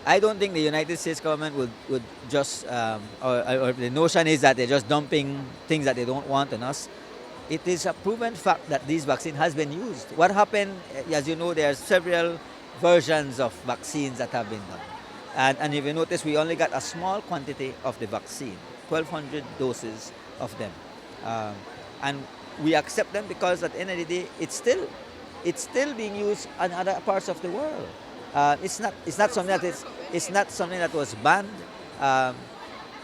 I don't think the United States government would just, or the notion is that they're just dumping things that they don't want on us. It is a proven fact that this vaccine has been used. What happened, as you know, there are several versions of vaccines that have been done. And if you notice, we only got a small quantity of the vaccine, 1,200 doses of them. Um, and we accept them because at the end of the day, it's still being used in other parts of the world. It's not something that it's not something that was banned. Um,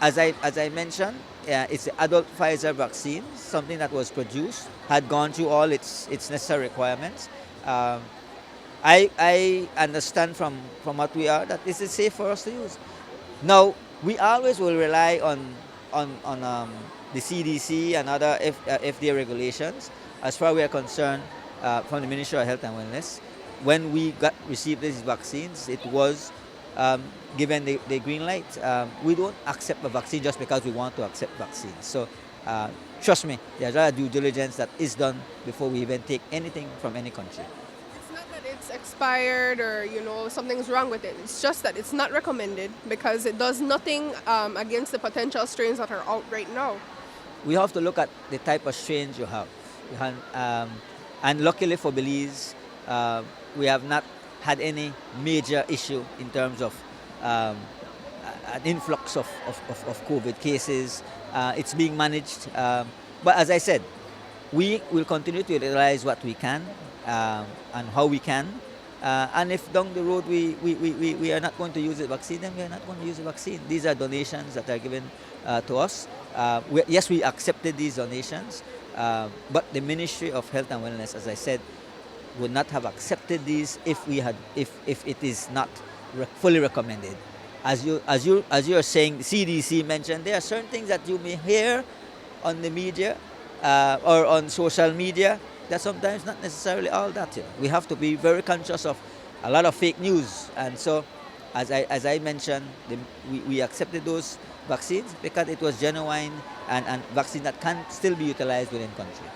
as I mentioned, it's the adult Pfizer vaccine, something that was produced, had gone through all its necessary requirements. Um, I understand from what we are that this is safe for us to use. Now, we always will rely on the CDC and other FDA regulations. As far as we are concerned, from the Ministry of Health and Wellness, when we received these vaccines, it was given the green light. We don't accept a vaccine just because we want to accept vaccines. So, trust me, there's a lot of due diligence that is done before we even take anything from any country. It's not that it's expired or something's wrong with it. It's just that it's not recommended because it does nothing against the potential strains that are out right now. We have to look at the type of strains you have. And luckily for Belize, we have not had any major issue in terms of an influx of COVID cases. It's being managed. But as I said, we will continue to utilize what we can and how we can. And if down the road we are not going to use the vaccine, then we are not going to use the vaccine. These are donations that are given to us. Yes, we accepted these donations, but the Ministry of Health and Wellness, as I said, would not have accepted these if it is not fully recommended. As you are saying, the CDC mentioned there are certain things that you may hear on the media or on social media that sometimes not necessarily all that. We have to be very conscious of a lot of fake news, and so as I mentioned, we accepted those vaccines because it was genuine and vaccine that can still be utilized within country.